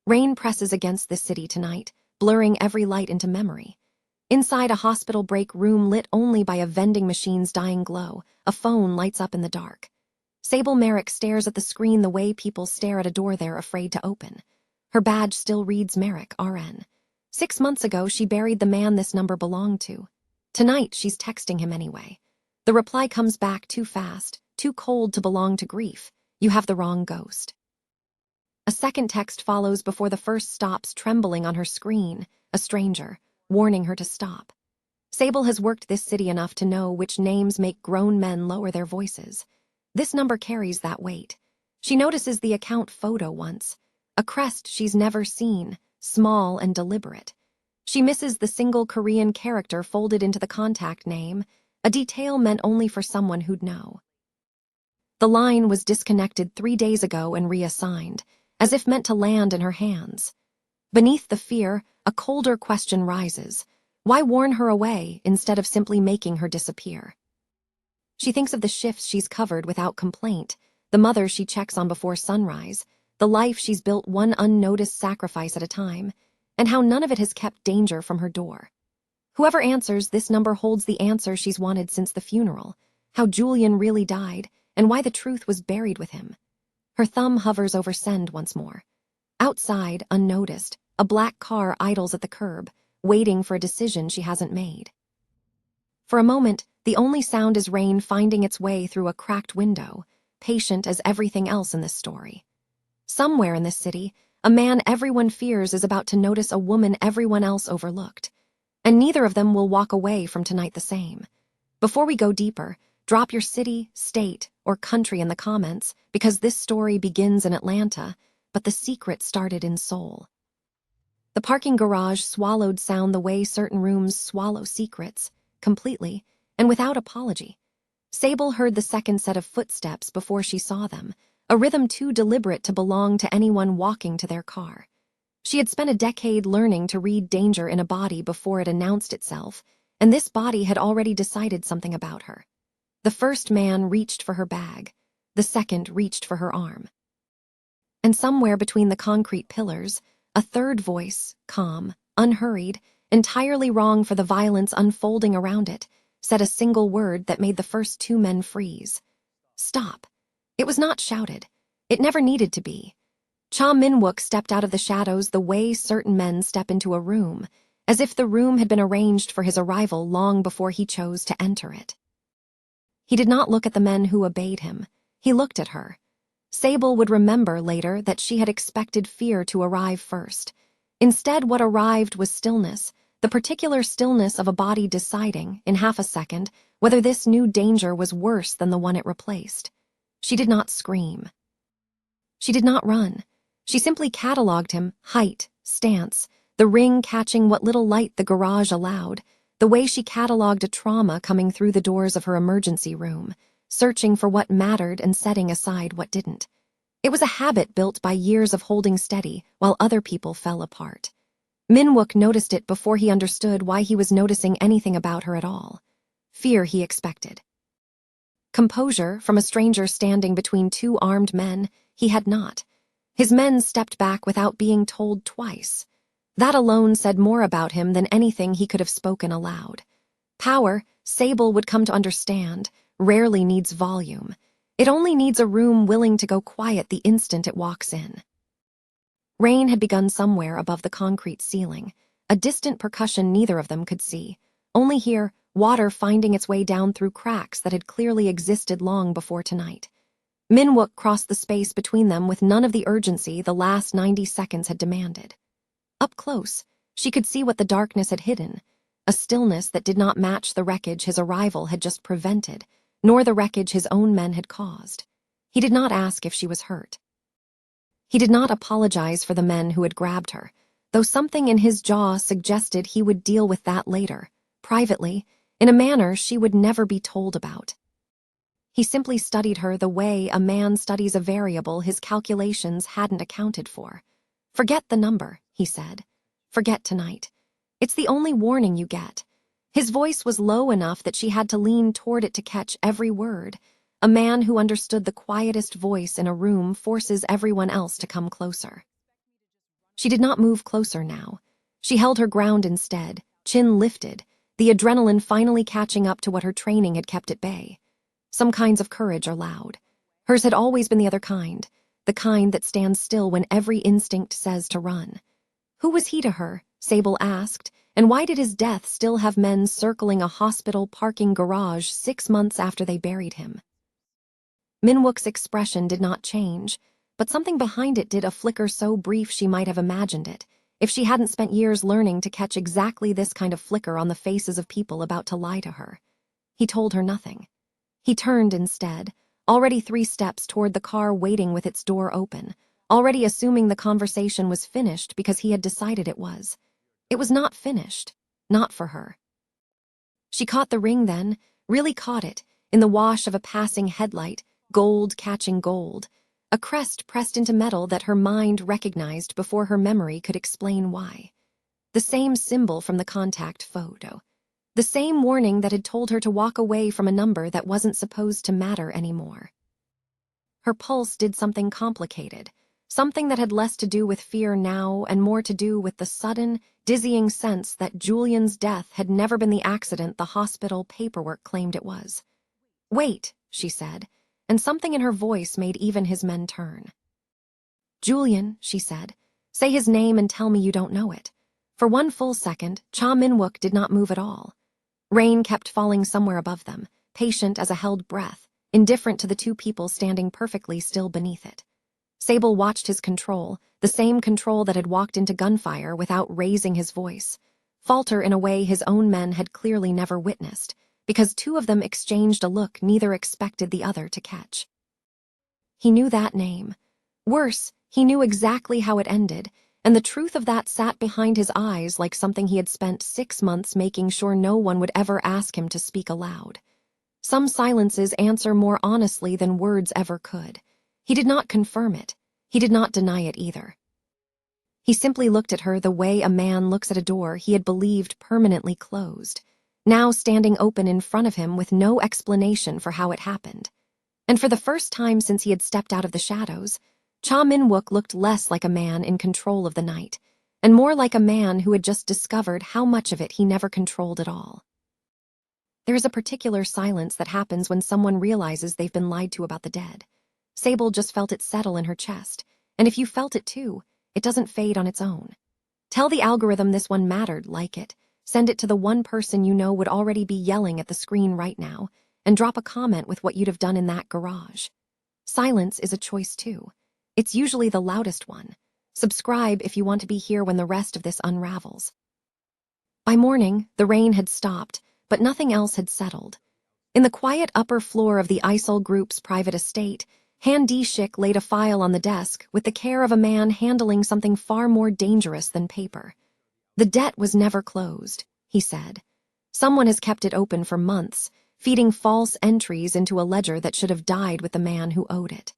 Rain presses against this city tonight, blurring every light into memory. Inside a hospital break room lit only by a vending machine's dying glow, a phone lights up in the dark. Sable Merrick stares at the screen the way people stare at a door they're afraid to open. Her badge still reads Merrick, RN. 6 months ago, she buried the man this number belonged to. Tonight, she's texting him anyway. The reply comes back too fast, too cold to belong to grief. You have the wrong ghost. A second text follows before the first stops, trembling on her screen, a stranger, warning her to stop. Sable has worked this city enough to know which names make grown men lower their voices. This number carries that weight. She notices the account photo once, a crest she's never seen, small and deliberate. She misses the single Korean character folded into the contact name, a detail meant only for someone who'd know. The line was disconnected 3 days ago and reassigned, as if meant to land in her hands. Beneath the fear, a colder question rises. Why warn her away instead of simply making her disappear? She thinks of the shifts she's covered without complaint, the mother she checks on before sunrise, the life she's built one unnoticed sacrifice at a time, and how none of it has kept danger from her door. Whoever answers this number holds the answer she's wanted since the funeral, how Julian really died, and why the truth was buried with him. Her thumb hovers over send once more. Outside, unnoticed, a black car idles at the curb, waiting for a decision she hasn't made. For a moment, the only sound is rain finding its way through a cracked window, patient as everything else in this story. Somewhere in this city, a man everyone fears is about to notice a woman everyone else overlooked. And neither of them will walk away from tonight the same. Before we go deeper, drop your city, state, or country in the comments, because this story begins in Atlanta, but the secret started in Seoul. The parking garage swallowed sound the way certain rooms swallow secrets, completely, and without apology. Sable heard the second set of footsteps before she saw them, a rhythm too deliberate to belong to anyone walking to their car. She had spent a decade learning to read danger in a body before it announced itself, and this body had already decided something about her. The first man reached for her bag. The second reached for her arm. And somewhere between the concrete pillars, a third voice, calm, unhurried, entirely wrong for the violence unfolding around it, said a single word that made the first 2 men freeze. Stop. It was not shouted. It never needed to be. Cha Min-wook stepped out of the shadows the way certain men step into a room, as if the room had been arranged for his arrival long before he chose to enter it. He did not look at the men who obeyed him. He looked at her. Sable would remember later that she had expected fear to arrive first. Instead, what arrived was stillness, the particular stillness of a body deciding, in half a second, whether this new danger was worse than the one it replaced. She did not scream. She did not run. She simply catalogued him, height, stance, the ring catching what little light the garage allowed, the way she catalogued a trauma coming through the doors of her emergency room, searching for what mattered and setting aside what didn't. It was a habit built by years of holding steady while other people fell apart. Min-wook noticed it before he understood why he was noticing anything about her at all. Fear he expected. Composure from a stranger standing between 2 armed men, he had not. His men stepped back without being told twice. That alone said more about him than anything he could have spoken aloud. Power, Sable would come to understand, rarely needs volume. It only needs a room willing to go quiet the instant it walks in. Rain had begun somewhere above the concrete ceiling, a distant percussion neither of them could see. Only hear water finding its way down through cracks that had clearly existed long before tonight. Min-wook crossed the space between them with none of the urgency the last 90 seconds had demanded. Up close, she could see what the darkness had hidden, a stillness that did not match the wreckage his arrival had just prevented, nor the wreckage his own men had caused. He did not ask if she was hurt. He did not apologize for the men who had grabbed her, though something in his jaw suggested he would deal with that later, privately, in a manner she would never be told about. He simply studied her the way a man studies a variable his calculations hadn't accounted for. Forget the number, he said. Forget tonight. It's the only warning you get. His voice was low enough that she had to lean toward it to catch every word. A man who understood the quietest voice in a room forces everyone else to come closer. She did not move closer now. She held her ground instead, chin lifted, the adrenaline finally catching up to what her training had kept at bay. Some kinds of courage are loud. Hers had always been the other kind, the kind that stands still when every instinct says to run. Who was he to her? Sable asked, and why did his death still have men circling a hospital parking garage 6 months after they buried him? Minwook's expression did not change, but something behind it did, a flicker so brief she might have imagined it, if she hadn't spent years learning to catch exactly this kind of flicker on the faces of people about to lie to her. He told her nothing. He turned instead, already 3 steps toward the car waiting with its door open, already assuming the conversation was finished because he had decided it was. It was not finished, not for her. She caught the ring then, really caught it, in the wash of a passing headlight, gold catching gold, a crest pressed into metal that her mind recognized before her memory could explain why. The same symbol from the contact photo. The same warning that had told her to walk away from a number that wasn't supposed to matter anymore. Her pulse did something complicated, something that had less to do with fear now and more to do with the sudden, dizzying sense that Julian's death had never been the accident the hospital paperwork claimed it was. "Wait," she said, and something in her voice made even his men turn. "Julian," she said, "say his name and tell me you don't know it." For 1 full second, Cha Minwook did not move at all. Rain kept falling somewhere above them, patient as a held breath, indifferent to the 2 people standing perfectly still beneath it. Sable watched his control, the same control that had walked into gunfire without raising his voice, falter in a way his own men had clearly never witnessed, because 2 of them exchanged a look neither expected the other to catch. He knew that name. Worse, he knew exactly how it ended, and the truth of that sat behind his eyes like something he had spent 6 months making sure no one would ever ask him to speak aloud. Some silences answer more honestly than words ever could. He did not confirm it. He did not deny it either. He simply looked at her the way a man looks at a door he had believed permanently closed, now standing open in front of him with no explanation for how it happened. And for the first time since he had stepped out of the shadows, Cha Minwook looked less like a man in control of the night, and more like a man who had just discovered how much of it he never controlled at all. There is a particular silence that happens when someone realizes they've been lied to about the dead. Sable just felt it settle in her chest, and if you felt it too, it doesn't fade on its own. Tell the algorithm this one mattered, like it. Send it to the one person you know would already be yelling at the screen right now, and drop a comment with what you'd have done in that garage. Silence is a choice too. It's usually the loudest one. Subscribe if you want to be here when the rest of this unravels. By morning, the rain had stopped, but nothing else had settled. In the quiet upper floor of the Isol Group's private estate, Han Dishik laid a file on the desk with the care of a man handling something far more dangerous than paper. "The debt was never closed," he said. "Someone has kept it open for months, feeding false entries into a ledger that should have died with the man who owed it."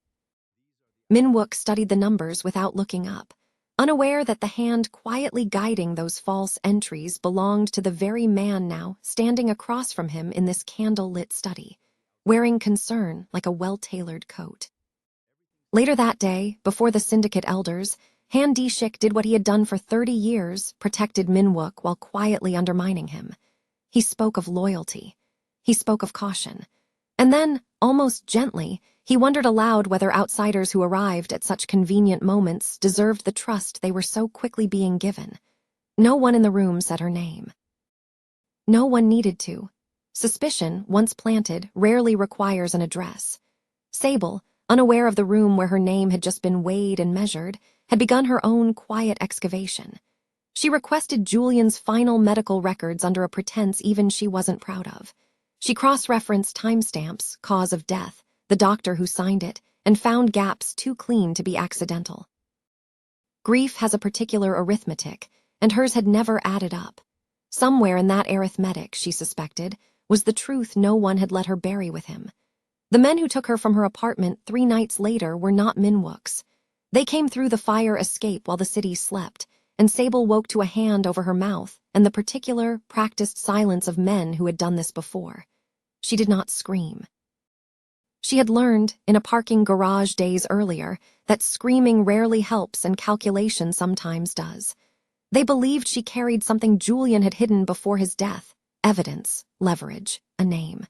Minwook studied the numbers without looking up, unaware that the hand quietly guiding those false entries belonged to the very man now standing across from him in this candle-lit study, wearing concern like a well-tailored coat. Later that day, before the syndicate elders, Han Dishik did what he had done for 30 years, protected Minwook while quietly undermining him. He spoke of loyalty. He spoke of caution. And then, almost gently, he wondered aloud whether outsiders who arrived at such convenient moments deserved the trust they were so quickly being given. No one in the room said her name. No one needed to. Suspicion, once planted, rarely requires an address. Sable, unaware of the room where her name had just been weighed and measured, had begun her own quiet excavation. She requested Julian's final medical records under a pretense even she wasn't proud of. She cross-referenced timestamps, cause of death, the doctor who signed it, and found gaps too clean to be accidental. Grief has a particular arithmetic, and hers had never added up. Somewhere in that arithmetic, she suspected, was the truth no one had let her bury with him. The men who took her from her apartment 3 nights later were not Minwook's. They came through the fire escape while the city slept, and Sable woke to a hand over her mouth and the particular, practiced silence of men who had done this before. She did not scream. She had learned, in a parking garage days earlier, that screaming rarely helps and calculation sometimes does. They believed she carried something Julian had hidden before his death: evidence, leverage, a name.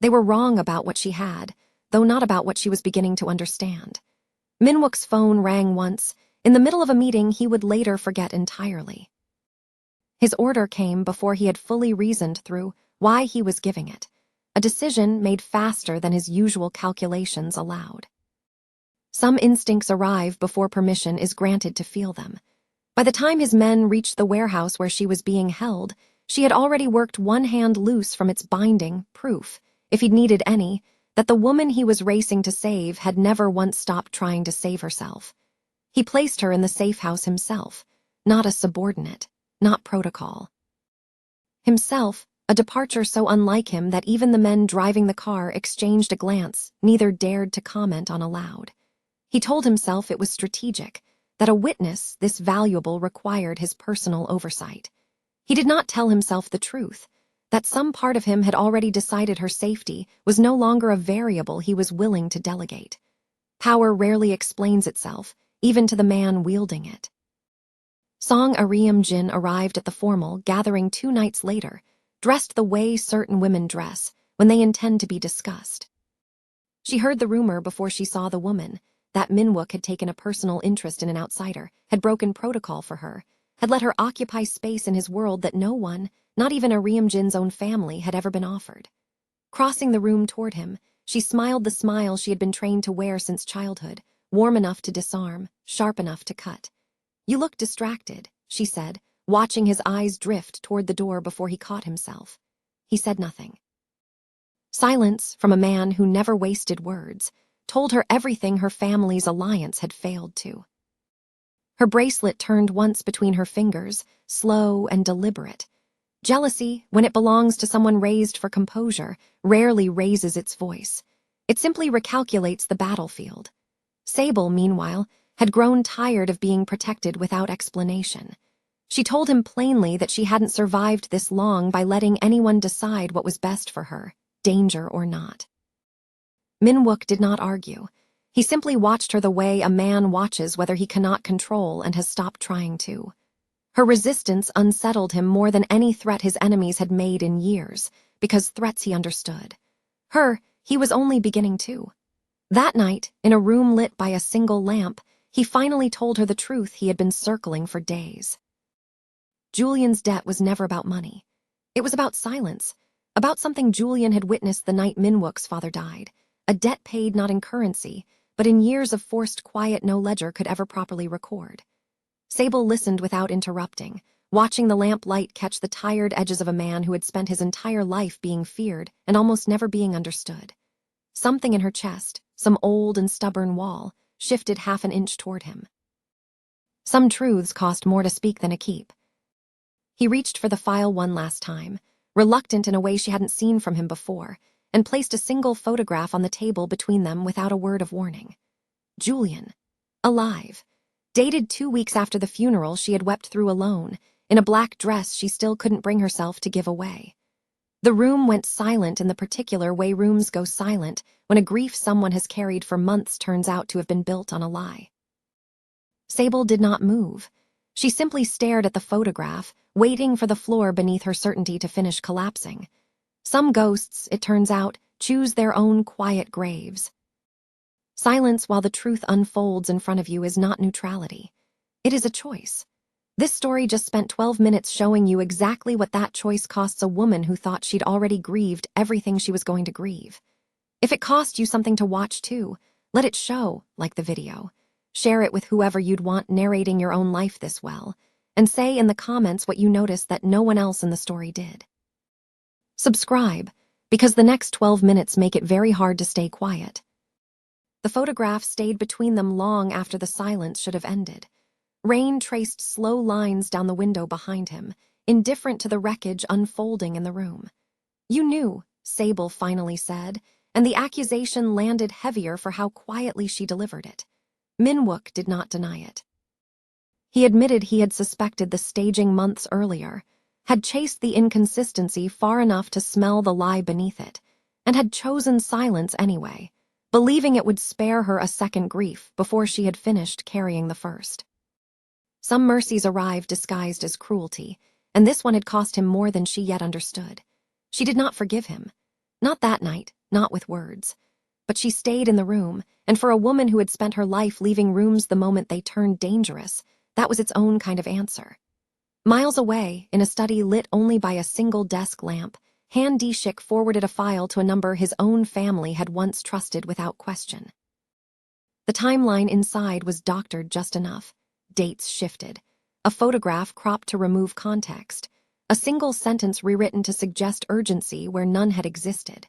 They were wrong about what she had, though not about what she was beginning to understand. Minwook's phone rang once, in the middle of a meeting he would later forget entirely. His order came before he had fully reasoned through why he was giving it, a decision made faster than his usual calculations allowed. Some instincts arrive before permission is granted to feel them. By the time his men reached the warehouse where she was being held, she had already worked one hand loose from its binding proof, if he'd needed any, that the woman he was racing to save had never once stopped trying to save herself. He placed her in the safe house himself, not a subordinate, not protocol. Himself, a departure so unlike him that even the men driving the car exchanged a glance neither dared to comment on aloud. He told himself it was strategic, that a witness this valuable required his personal oversight. He did not tell himself the truth, that some part of him had already decided her safety was no longer a variable he was willing to delegate. Power rarely explains itself, even to the man wielding it. Song Ariam Jin arrived at the formal gathering 2 nights later, dressed the way certain women dress when they intend to be discussed. She heard the rumor before she saw the woman, that Minwook had taken a personal interest in an outsider, had broken protocol for her, had let her occupy space in his world that no one, not even Ariam Jin's own family, had ever been offered. Crossing the room toward him, she smiled the smile she had been trained to wear since childhood, warm enough to disarm, sharp enough to cut. "You look distracted," she said, watching his eyes drift toward the door before he caught himself. He said nothing. Silence, from a man who never wasted words, told her everything her family's alliance had failed to. Her bracelet turned once between her fingers, slow and deliberate. Jealousy, when it belongs to someone raised for composure, rarely raises its voice. It simply recalculates the battlefield. Sable, meanwhile, had grown tired of being protected without explanation. She told him plainly that she hadn't survived this long by letting anyone decide what was best for her, danger or not. Minwook did not argue. He simply watched her the way a man watches whether he cannot control and has stopped trying to. Her resistance unsettled him more than any threat his enemies had made in years, because threats he understood. Her, he was only beginning to. That night, in a room lit by a single lamp, he finally told her the truth he had been circling for days. Julian's debt was never about money. It was about silence, about something Julian had witnessed the night Minwook's father died, a debt paid not in currency, but in years of forced quiet no ledger could ever properly record. Sable listened without interrupting, watching the lamp light catch the tired edges of a man who had spent his entire life being feared and almost never being understood. Something in her chest, some old and stubborn wall, shifted half an inch toward him. Some truths cost more to speak than a keep. He reached for the file one last time, reluctant in a way she hadn't seen from him before, and placed a single photograph on the table between them without a word of warning. Julian. Alive. Dated 2 weeks after the funeral she had wept through alone, in a black dress she still couldn't bring herself to give away. The room went silent in the particular way rooms go silent when a grief someone has carried for months turns out to have been built on a lie. Sable did not move. She simply stared at the photograph, waiting for the floor beneath her certainty to finish collapsing. Some ghosts, it turns out, choose their own quiet graves. Silence while the truth unfolds in front of you is not neutrality. It is a choice. This story just spent 12 minutes showing you exactly what that choice costs a woman who thought she'd already grieved everything she was going to grieve. If it cost you something to watch too, let it show, like the video. Share it with whoever you'd want narrating your own life this well, and say in the comments what you noticed that no one else in the story did. Subscribe, because the next 12 minutes make it very hard to stay quiet. The photograph stayed between them long after the silence should have ended. Rain traced slow lines down the window behind him, indifferent to the wreckage unfolding in the room. "You knew," Sable finally said, and the accusation landed heavier for how quietly she delivered it. Minwook did not deny it. He admitted he had suspected the staging months earlier, had chased the inconsistency far enough to smell the lie beneath it, and had chosen silence anyway, believing it would spare her a second grief before she had finished carrying the first. Some mercies arrived disguised as cruelty, and this one had cost him more than she yet understood. She did not forgive him. Not that night, not with words. But she stayed in the room, and for a woman who had spent her life leaving rooms the moment they turned dangerous, that was its own kind of answer. Miles away, in a study lit only by a single desk lamp, Han Dishik forwarded a file to a number his own family had once trusted without question. The timeline inside was doctored just enough. Dates shifted. A photograph cropped to remove context. A single sentence rewritten to suggest urgency where none had existed.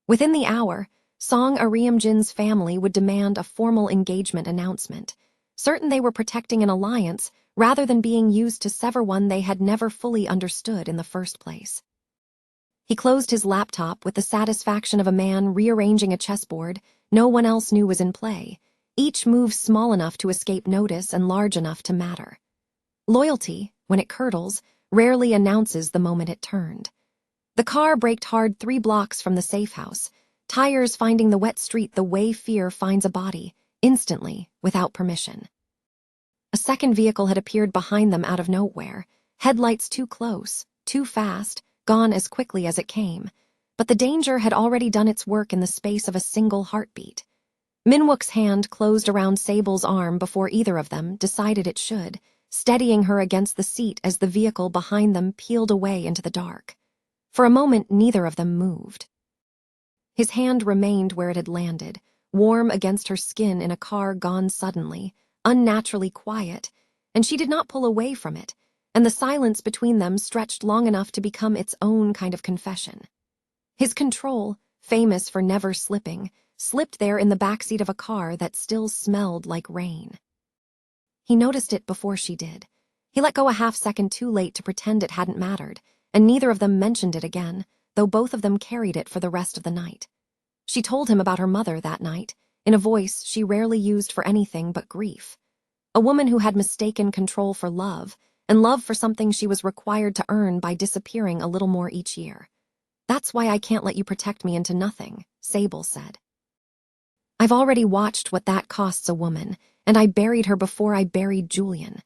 Within the hour, Song Ariamjin's family would demand a formal engagement announcement, certain they were protecting an alliance rather than being used to sever one they had never fully understood in the first place. He closed his laptop with the satisfaction of a man rearranging a chessboard no one else knew was in play, each move small enough to escape notice and large enough to matter. Loyalty, when it curdles, rarely announces the moment it turned. The car braked hard 3 blocks from the safe house, tires finding the wet street the way fear finds a body, instantly, without permission. A second vehicle had appeared behind them out of nowhere, headlights too close, too fast, gone as quickly as it came, but the danger had already done its work in the space of a single heartbeat. Minwook's hand closed around Sable's arm before either of them decided it should, steadying her against the seat as the vehicle behind them peeled away into the dark. For a moment, neither of them moved. His hand remained where it had landed, warm against her skin in a car gone suddenly, unnaturally quiet, and she did not pull away from it, and the silence between them stretched long enough to become its own kind of confession. His control, famous for never slipping, slipped there in the backseat of a car that still smelled like rain. He noticed it before she did. He let go a half-second too late to pretend it hadn't mattered, and neither of them mentioned it again, though both of them carried it for the rest of the night. She told him about her mother that night, in a voice she rarely used for anything but grief. A woman who had mistaken control for love, and love for something she was required to earn by disappearing a little more each year. "That's why I can't let you protect me into nothing," Sable said. "I've already watched what that costs a woman, and I buried her before I buried Julian."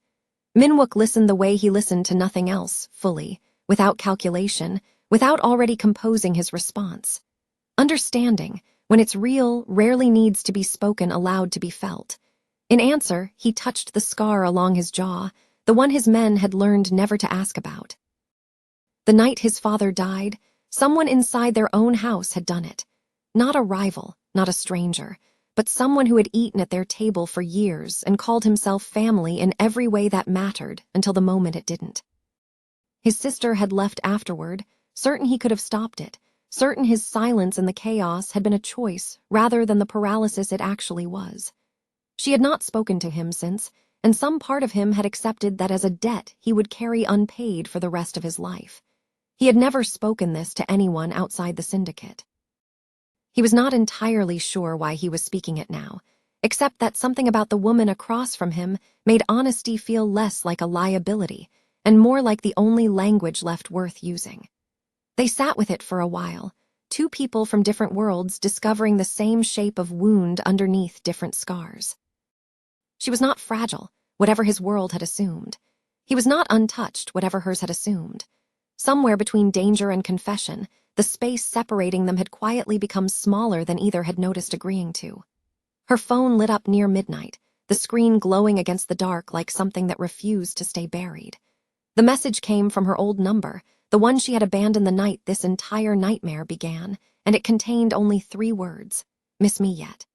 Minwook listened the way he listened to nothing else, fully, without calculation, without already composing his response. Understanding, when it's real, rarely needs to be spoken aloud to be felt. In answer, he touched the scar along his jaw, the one his men had learned never to ask about. The night his father died, someone inside their own house had done it. Not a rival, not a stranger, but someone who had eaten at their table for years and called himself family in every way that mattered until the moment it didn't. His sister had left afterward, certain he could have stopped it, certain his silence in the chaos had been a choice rather than the paralysis it actually was. She had not spoken to him since, and some part of him had accepted that as a debt he would carry unpaid for the rest of his life. He had never spoken this to anyone outside the syndicate. He was not entirely sure why he was speaking it now, except that something about the woman across from him made honesty feel less like a liability and more like the only language left worth using. They sat with it for a while, 2 people from different worlds discovering the same shape of wound underneath different scars. She was not fragile, whatever his world had assumed. He was not untouched, whatever hers had assumed. Somewhere between danger and confession, the space separating them had quietly become smaller than either had noticed agreeing to. Her phone lit up near midnight, the screen glowing against the dark like something that refused to stay buried. The message came from her old number, the one she had abandoned the night this entire nightmare began, and it contained only 3 words: "Miss me yet?"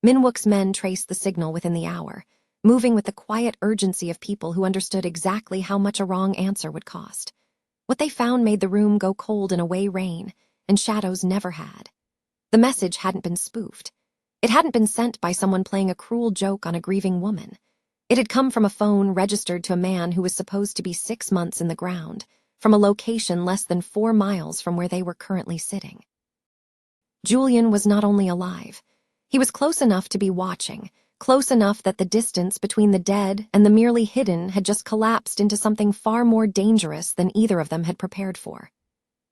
Minwook's men traced the signal within the hour, moving with the quiet urgency of people who understood exactly how much a wrong answer would cost. What they found made the room go cold in a way rain and shadows never had. The message hadn't been spoofed. It hadn't been sent by someone playing a cruel joke on a grieving woman. It had come from a phone registered to a man who was supposed to be 6 months in the ground, from a location less than 4 miles from where they were currently sitting. Julian was not only alive. He was close enough to be watching, close enough that the distance between the dead and the merely hidden had just collapsed into something far more dangerous than either of them had prepared for.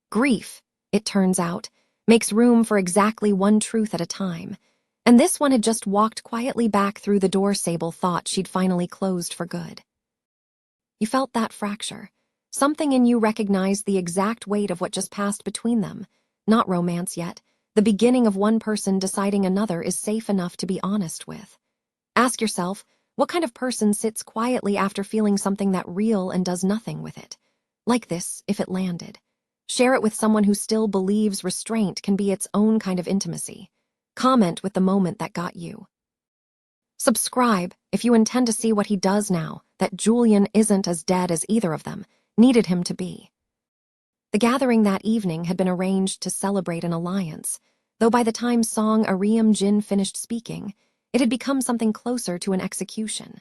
Grief, it turns out, makes room for exactly one truth at a time. And this one had just walked quietly back through the door Sable thought she'd finally closed for good. You felt that fracture. Something in you recognized the exact weight of what just passed between them. Not romance yet. The beginning of one person deciding another is safe enough to be honest with. Ask yourself, what kind of person sits quietly after feeling something that real and does nothing with it? Like this, if it landed. Share it with someone who still believes restraint can be its own kind of intimacy. Comment with the moment that got you. Subscribe if you intend to see what he does now, that Julian isn't as dead as either of them needed him to be. The gathering that evening had been arranged to celebrate an alliance, though by the time Song Ariam Jin finished speaking, it had become something closer to an execution.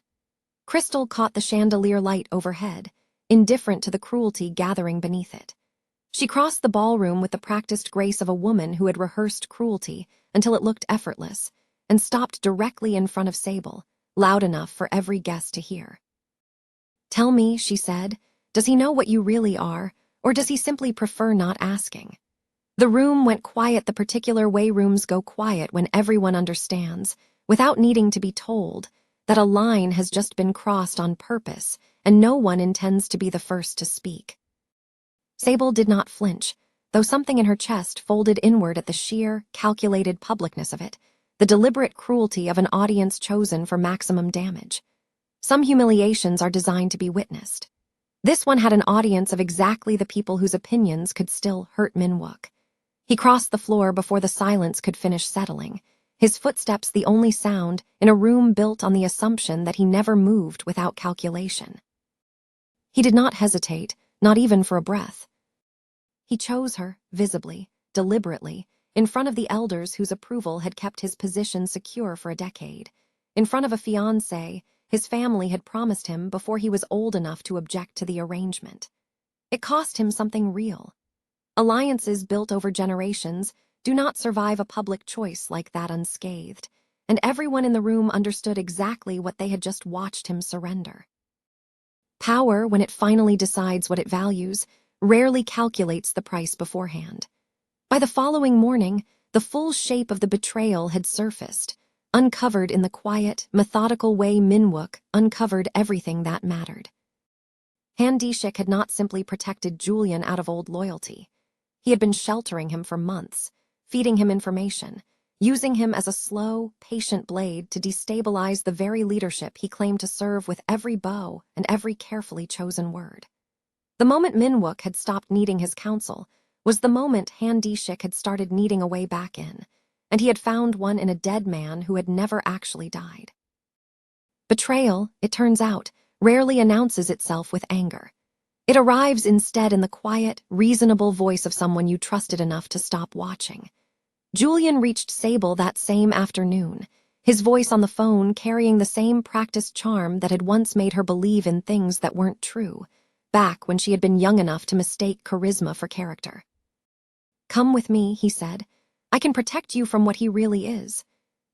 Crystal caught the chandelier light overhead, indifferent to the cruelty gathering beneath it. She crossed the ballroom with the practiced grace of a woman who had rehearsed cruelty until it looked effortless, and stopped directly in front of Sable, loud enough for every guest to hear. "Tell me," she said, "does he know what you really are, or does he simply prefer not asking?" The room went quiet the particular way rooms go quiet when everyone understands, without needing to be told, that a line has just been crossed on purpose and no one intends to be the first to speak. Sable did not flinch, though something in her chest folded inward at the sheer, calculated publicness of it, the deliberate cruelty of an audience chosen for maximum damage. Some humiliations are designed to be witnessed. This one had an audience of exactly the people whose opinions could still hurt Minwook. He crossed the floor before the silence could finish settling, his footsteps the only sound in a room built on the assumption that he never moved without calculation. He did not hesitate, not even for a breath. He chose her, visibly, deliberately, in front of the elders whose approval had kept his position secure for a decade, in front of a fiancé his family had promised him before he was old enough to object to the arrangement. It cost him something real. Alliances built over generations do not survive a public choice like that unscathed, and everyone in the room understood exactly what they had just watched him surrender. Power, when it finally decides what it values, rarely calculates the price beforehand. By the following morning, the full shape of the betrayal had surfaced, uncovered in the quiet, methodical way Minwook uncovered everything that mattered. Han Dishik had not simply protected Julian out of old loyalty. He had been sheltering him for months, feeding him information, using him as a slow, patient blade to destabilize the very leadership he claimed to serve with every bow and every carefully chosen word. The moment Minwook had stopped needing his counsel was the moment Han Dishik had started needing a way back in, and he had found one in a dead man who had never actually died. Betrayal, it turns out, rarely announces itself with anger. It arrives instead in the quiet, reasonable voice of someone you trusted enough to stop watching. Julian reached Sable that same afternoon, his voice on the phone carrying the same practiced charm that had once made her believe in things that weren't true, back when she had been young enough to mistake charisma for character. "Come with me," he said. "I can protect you from what he really is."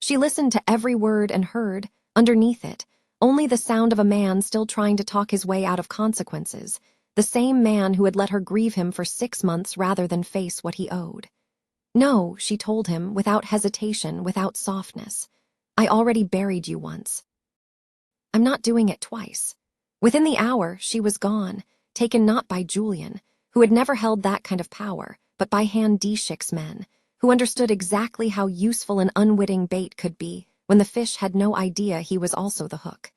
She listened to every word and heard, underneath it, only the sound of a man still trying to talk his way out of consequences, the same man who had let her grieve him for 6 months rather than face what he owed. "No," she told him, without hesitation, without softness. "I already buried you once. I'm not doing it twice." Within the hour, she was gone, taken not by Julian, who had never held that kind of power, but by Han Dishik's men, who understood exactly how useful an unwitting bait could be when the fish had no idea he was also the hook.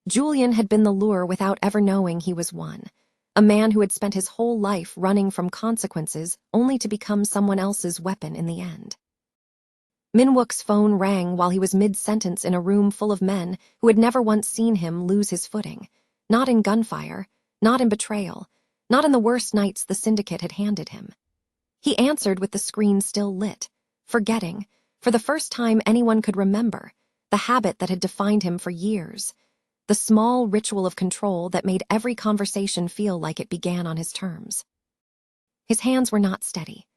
Julian had been the lure without ever knowing he was one, a man who had spent his whole life running from consequences only to become someone else's weapon in the end. Minwook's phone rang while he was mid-sentence in a room full of men who had never once seen him lose his footing, not in gunfire, not in betrayal, not in the worst nights the syndicate had handed him. He answered with the screen still lit, forgetting, for the first time anyone could remember, the habit that had defined him for years, the small ritual of control that made every conversation feel like it began on his terms. His hands were not steady.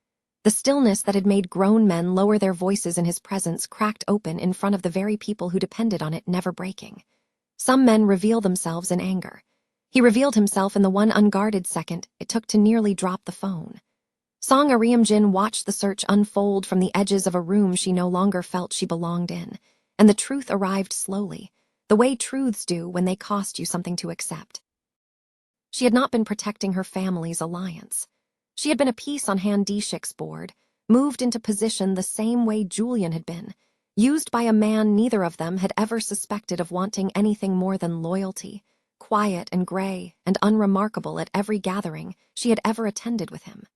The stillness that had made grown men lower their voices in his presence cracked open in front of the very people who depended on it never breaking. Some men reveal themselves in anger. He revealed himself in the one unguarded second it took to nearly drop the phone. Song Ariamjin watched the search unfold from the edges of a room she no longer felt she belonged in, and the truth arrived slowly, the way truths do when they cost you something to accept. She had not been protecting her family's alliance. She had been a piece on Han Dishik's board, moved into position the same way Julian had been, used by a man neither of them had ever suspected of wanting anything more than loyalty, quiet and gray and unremarkable at every gathering she had ever attended with him.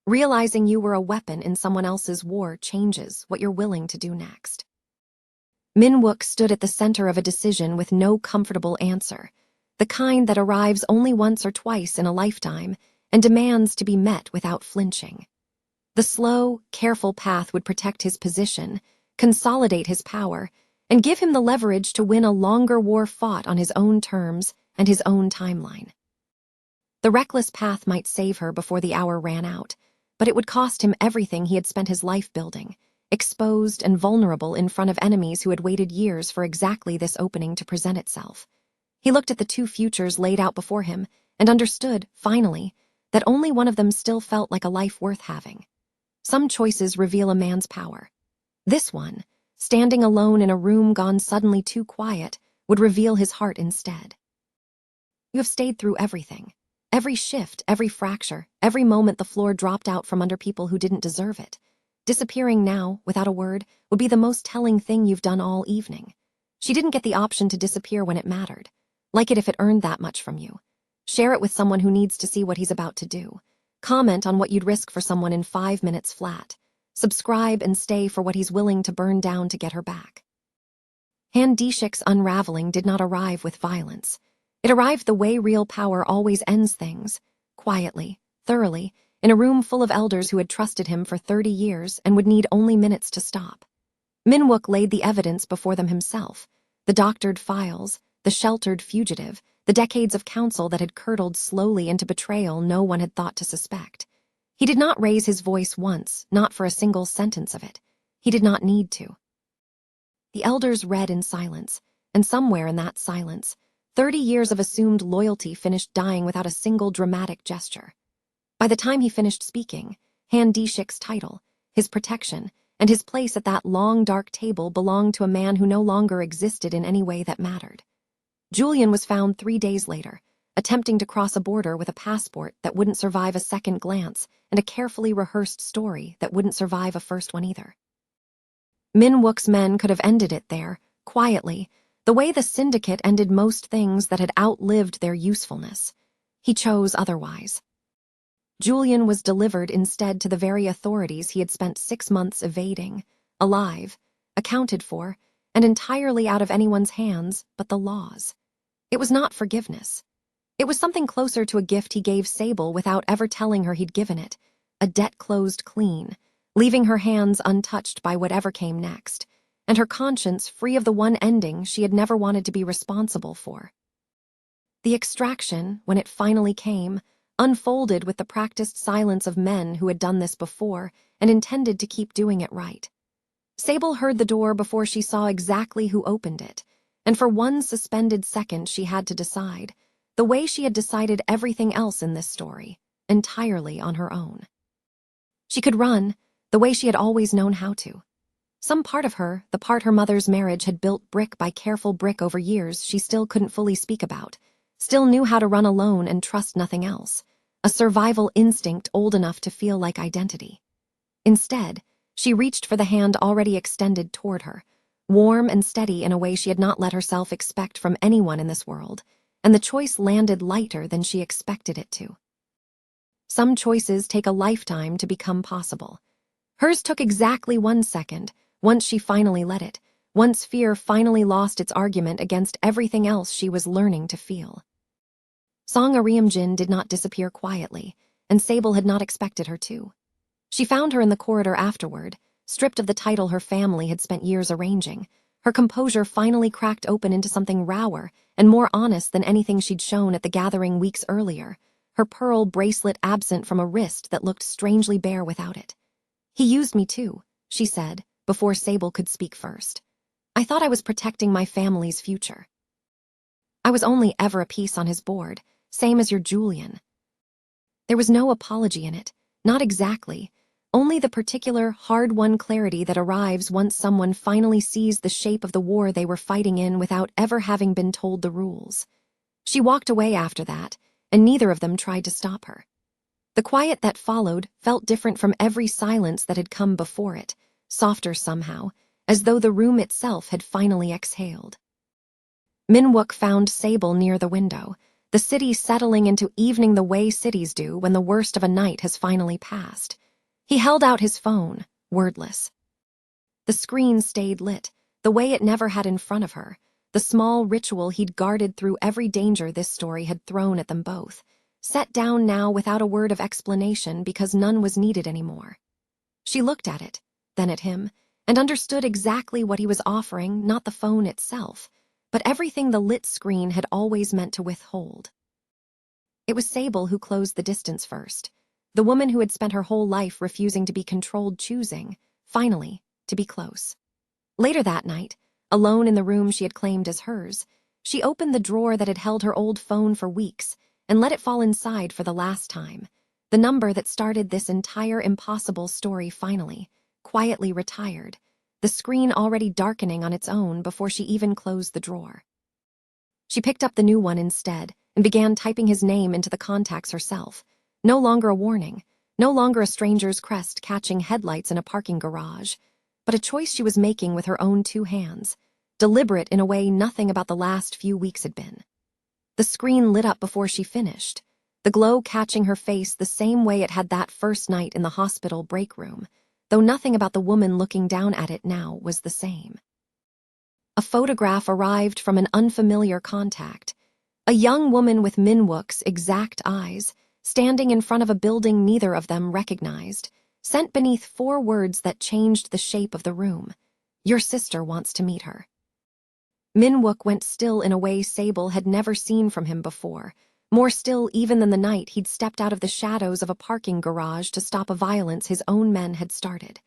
Realizing you were a weapon in someone else's war changes what you're willing to do next. Min-wook stood at the center of a decision with no comfortable answer, the kind that arrives only once or twice in a lifetime and demands to be met without flinching. The slow, careful path would protect his position, consolidate his power, and give him the leverage to win a longer war fought on his own terms and his own timeline. The reckless path might save her before the hour ran out, but it would cost him everything he had spent his life building, exposed and vulnerable in front of enemies who had waited years for exactly this opening to present itself. He looked at the two futures laid out before him and understood, finally, that only one of them still felt like a life worth having. Some choices reveal a man's power. This one, standing alone in a room gone suddenly too quiet, would reveal his heart instead. You have stayed through everything. Every shift, every fracture, every moment the floor dropped out from under people who didn't deserve it. Disappearing now, without a word, would be the most telling thing you've done all evening. She didn't get the option to disappear when it mattered. Like it if it earned that much from you. Share it with someone who needs to see what he's about to do. Comment on what you'd risk for someone in 5 minutes flat. Subscribe and stay for what he's willing to burn down to get her back. Han Dishik's unraveling did not arrive with violence. It arrived the way real power always ends things, quietly, thoroughly, in a room full of elders who had trusted him for 30 years and would need only minutes to stop. Min-wook laid the evidence before them himself, the doctored files, the sheltered fugitive, the decades of counsel that had curdled slowly into betrayal no one had thought to suspect. He did not raise his voice once, not for a single sentence of it. He did not need to. The elders read in silence, and somewhere in that silence, 30 years of assumed loyalty finished dying without a single dramatic gesture. By the time he finished speaking, Han Dishik's title, his protection, and his place at that long dark table belonged to a man who no longer existed in any way that mattered. Julian was found 3 days later, attempting to cross a border with a passport that wouldn't survive a second glance and a carefully rehearsed story that wouldn't survive a first one either. Min-wook's men could have ended it there, quietly, the way the syndicate ended most things that had outlived their usefulness. He chose otherwise. Julian was delivered instead to the very authorities he had spent 6 months evading, alive, accounted for, and entirely out of anyone's hands but the law's. It was not forgiveness. It was something closer to a gift he gave Sable without ever telling her he'd given it, a debt closed clean, leaving her hands untouched by whatever came next, and her conscience free of the one ending she had never wanted to be responsible for. The extraction, when it finally came, unfolded with the practiced silence of men who had done this before and intended to keep doing it right. Sable heard the door before she saw exactly who opened it, and for one suspended second she had to decide, the way she had decided everything else in this story, entirely on her own. She could run, the way she had always known how to. Some part of her, the part her mother's marriage had built brick by careful brick over years she still couldn't fully speak about, still knew how to run alone and trust nothing else, a survival instinct old enough to feel like identity. Instead, she reached for the hand already extended toward her, warm and steady in a way she had not let herself expect from anyone in this world, and the choice landed lighter than she expected it to. Some choices take a lifetime to become possible. Hers took exactly 1 second, once she finally let it, once fear finally lost its argument against everything else she was learning to feel. Song Ariamjin did not disappear quietly, and Sable had not expected her to. She found her in the corridor afterward, stripped of the title her family had spent years arranging, her composure finally cracked open into something rower and more honest than anything she'd shown at the gathering weeks earlier, her pearl bracelet absent from a wrist that looked strangely bare without it. "He used me too," she said, before Sable could speak first. "I thought I was protecting my family's future. I was only ever a piece on his board, same as your Julian." There was no apology in it, Not exactly. Only the particular, hard-won clarity that arrives once someone finally sees the shape of the war they were fighting in without ever having been told the rules. She walked away after that, and neither of them tried to stop her. The quiet that followed felt different from every silence that had come before it, softer somehow, as though the room itself had finally exhaled. Minwook found Sable near the window, the city settling into evening the way cities do when the worst of a night has finally passed. He held out his phone, wordless. The screen stayed lit, the way it never had in front of her, the small ritual he'd guarded through every danger this story had thrown at them both, set down now without a word of explanation because none was needed anymore. She looked at it, then at him, and understood exactly what he was offering, not the phone itself, but everything the lit screen had always meant to withhold. It was Sable who closed the distance first, the woman who had spent her whole life refusing to be controlled, choosing, finally, to be close. Later that night, alone in the room she had claimed as hers, she opened the drawer that had held her old phone for weeks and let it fall inside for the last time. The number that started this entire impossible story finally, quietly retired, the screen already darkening on its own before she even closed the drawer. She picked up the new one instead and began typing his name into the contacts herself. No longer a warning, no longer a stranger's crest catching headlights in a parking garage, but a choice she was making with her own two hands, deliberate in a way nothing about the last few weeks had been. The screen lit up before she finished, the glow catching her face the same way it had that first night in the hospital break room, though nothing about the woman looking down at it now was the same. A photograph arrived from an unfamiliar contact, a young woman with Minwook's exact eyes, standing in front of a building neither of them recognized, sent beneath 4 words that changed the shape of the room. Your sister wants to meet her. Minwook went still in a way Sable had never seen from him before, more still even than the night he'd stepped out of the shadows of a parking garage to stop a violence his own men had started.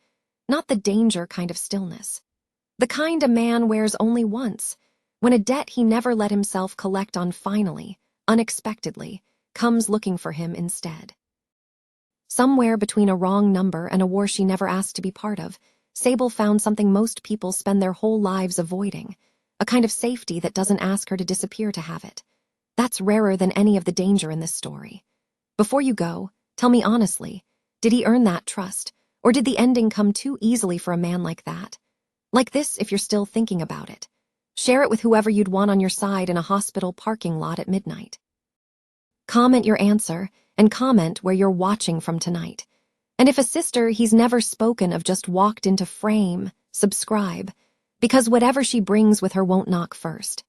Not the danger kind of stillness. The kind a man wears only once, when a debt he never let himself collect on finally, unexpectedly, comes looking for him instead. Somewhere between a wrong number and a war she never asked to be part of, Sable found something most people spend their whole lives avoiding, a kind of safety that doesn't ask her to disappear to have it. That's rarer than any of the danger in this story. Before you go, tell me honestly, did he earn that trust, or did the ending come too easily for a man like that? Like this if you're still thinking about it. Share it with whoever you'd want on your side in a hospital parking lot at midnight. Comment your answer, and comment where you're watching from tonight. And if a sister he's never spoken of just walked into frame, subscribe, because whatever she brings with her won't knock first.